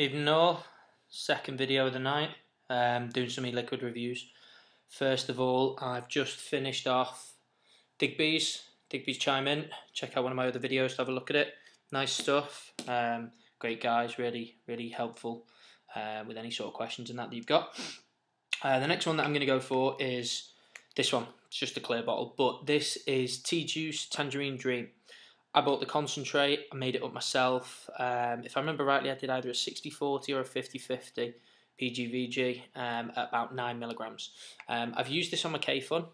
Evening all, second video of the night, doing some e-liquid reviews. First of all, I've just finished off Digby's Chime In. Check out one of my other videos to have a look at it. Nice stuff, great guys, really helpful with any sort of questions and that you've got. The next one that I'm going to go for is this one. It's just a clear bottle, but this is T-Juice Tangerine Dream. I bought the concentrate, I made it up myself. If I remember rightly, I did either a 60-40 or a 50-50 PGVG at about 9 milligrams. I've used this on my K-Fun.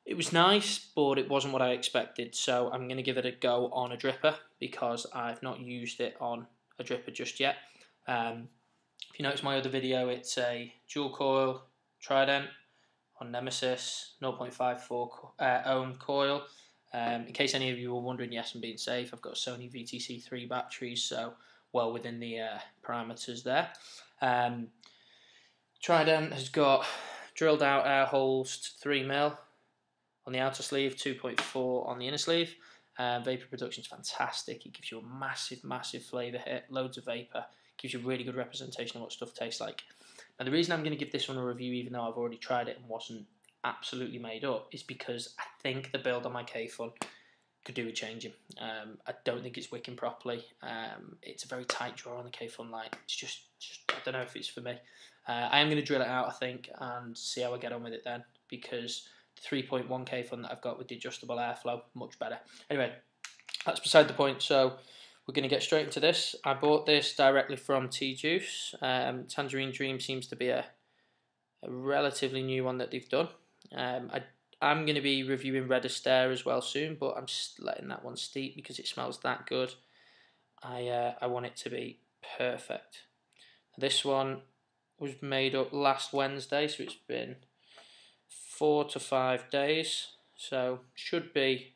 It was nice, but it wasn't what I expected, so I'm going to give it a go on a dripper because I've not used it on a dripper just yet. If you notice my other video, it's a dual coil Trident on Nemesis, 0.54 ohm coil. In case any of you were wondering, yes, I'm being safe. I've got Sony VTC3 batteries, so well within the parameters there. Trident has got drilled out air holes to 3mm on the outer sleeve, 2.4 on the inner sleeve. Vapor production is fantastic. It gives you a massive flavour hit, loads of vapour. Gives you a really good representation of what stuff tastes like. Now, the reason I'm going to give this one a review, even though I've already tried it and wasn't absolutely made up, is because I think the build on my K-Fun could do with changing. I don't think it's wicking properly. It's a very tight draw on the K-Fun light. It's just I don't know if it's for me. I am going to drill it out, I think, and see how I get on with it then, because the 3.1 K-Fun that I've got with the adjustable airflow, much better. Anyway, that's beside the point, so we're going to get straight into this. I bought this directly from T-Juice. Tangerine Dream seems to be a relatively new one that they've done. I'm going to be reviewing Red Astaire as well soon, but I'm just letting that one steep because it smells that good. I want it to be perfect. This one was made up last Wednesday, so it's been 4 to 5 days. So should be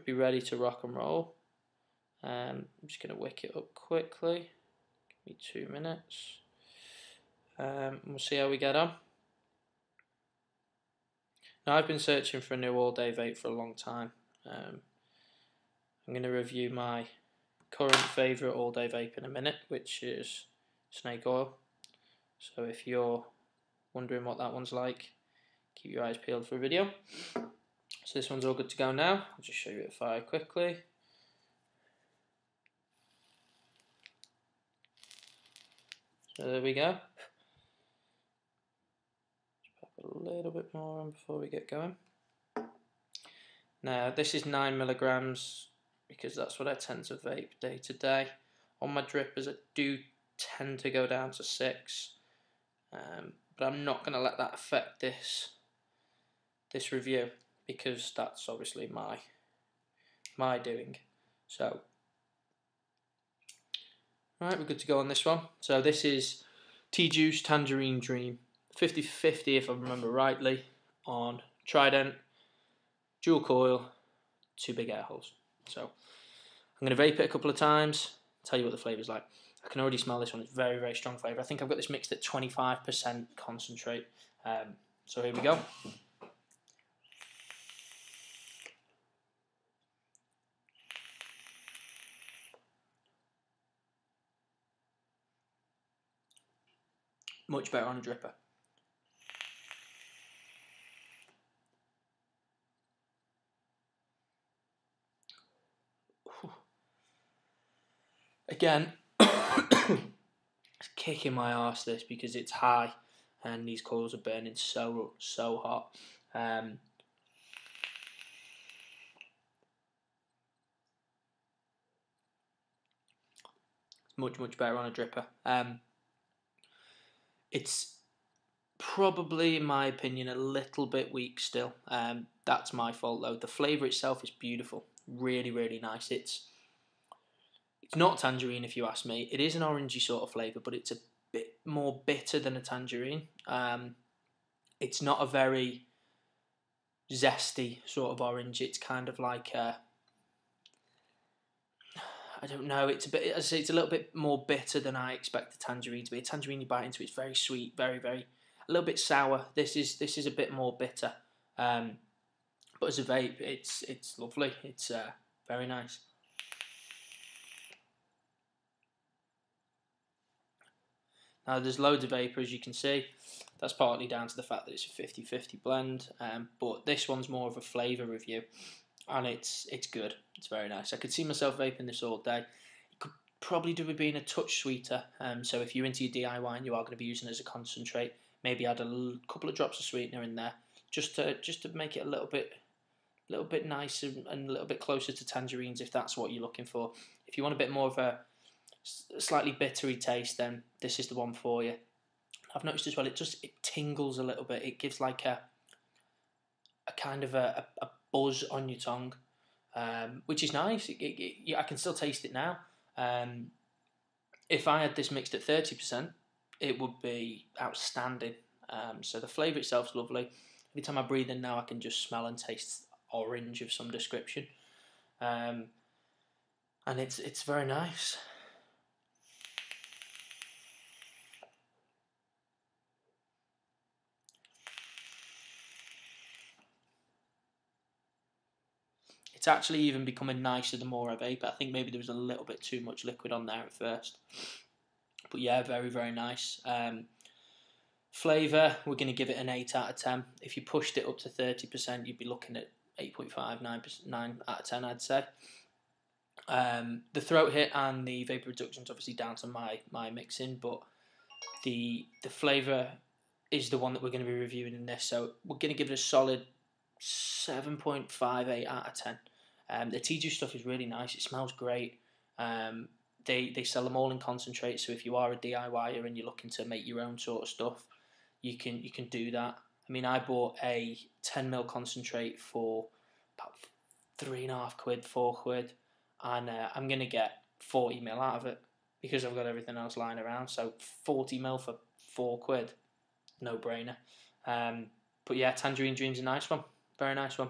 ready to rock and roll. I'm just going to wick it up quickly. Give me 2 minutes. We'll see how we get on. Now, I've been searching for a new all-day vape for a long time. I'm going to review my current favourite all-day vape in a minute, which is snake oil. So if you're wondering what that one's like, keep your eyes peeled for a video. So this one's all good to go now. I'll just show you it fire quickly. So there we go. A little bit more on before we get going. Now this is 9 milligrams because that's what I tend to vape day to day. On my drippers I do tend to go down to 6, but I'm not going to let that affect this review because that's obviously my doing. So alright, we're good to go on this one. So this is T-Juice Tangerine Dream. 50-50 if I remember rightly, on Trident, dual coil, 2 big air holes. So I'm going to vape it a couple of times, tell you what the flavour's like. I can already smell this one, it's very strong flavour. I think I've got this mixed at 25% concentrate. So here we go. Much better on a dripper. Again, it's kicking my arse this because it's high and these coils are burning so hot. It's much better on a dripper. It's probably, in my opinion, a little bit weak still. That's my fault though. The flavour itself is beautiful, really nice. It's not tangerine if you ask me. It is an orangey sort of flavour, but it's a bit more bitter than a tangerine. It's not a very zesty sort of orange. It's kind of like I don't know. It's a bit. As I say, it's a little bit more bitter than I expect a tangerine to be. A tangerine you bite into, it's very sweet, very a little bit sour. This is a bit more bitter. But as a vape, it's lovely. It's very nice. Now there's loads of vapor, as you can see. That's partly down to the fact that it's a 50-50 blend, but this one's more of a flavour review, and it's good. It's very nice. I could see myself vaping this all day. It could probably do with being a touch sweeter, so if you're into your DIY and you are going to be using it as a concentrate, maybe add a couple of drops of sweetener in there, just to make it a little bit nicer and a little bit closer to tangerines, if that's what you're looking for. If you want a bit more of a slightly bittery taste, then this is the one for you. I've noticed as well, it tingles a little bit. It gives like a kind of a buzz on your tongue, which is nice. I can still taste it now. If I had this mixed at 30%, it would be outstanding. So the flavour itself is lovely. Every time I breathe in now, I can just smell and taste orange of some description, and it's very nice. It's actually even becoming nicer the more I vape. I think maybe there was a little bit too much liquid on there at first, but yeah, very, very nice. Flavour, we're going to give it an 8 out of 10. If you pushed it up to 30%, you'd be looking at 8.5, 9 out of 10, I'd say. The throat hit and the vapor reduction is obviously down to my mixing, but the flavour is the one that we're going to be reviewing in this. So we're going to give it a solid 7.58 out of 10. The tea juice stuff is really nice. It smells great. They sell them all in concentrate, so if you are a DIYer and you're looking to make your own sort of stuff, you can do that. I mean, I bought a 10ml concentrate for about £3.50, £4, and I'm going to get 40ml out of it because I've got everything else lying around. So 40ml for £4, no brainer. But yeah, Tangerine Dream's a nice one, very nice one.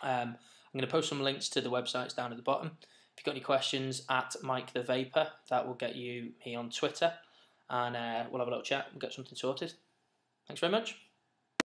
I'm going to post some links to the websites down at the bottom. If you've got any questions, at Mike the Vapor, that will get you me on Twitter, and we'll have a little chat and get something sorted. Thanks very much.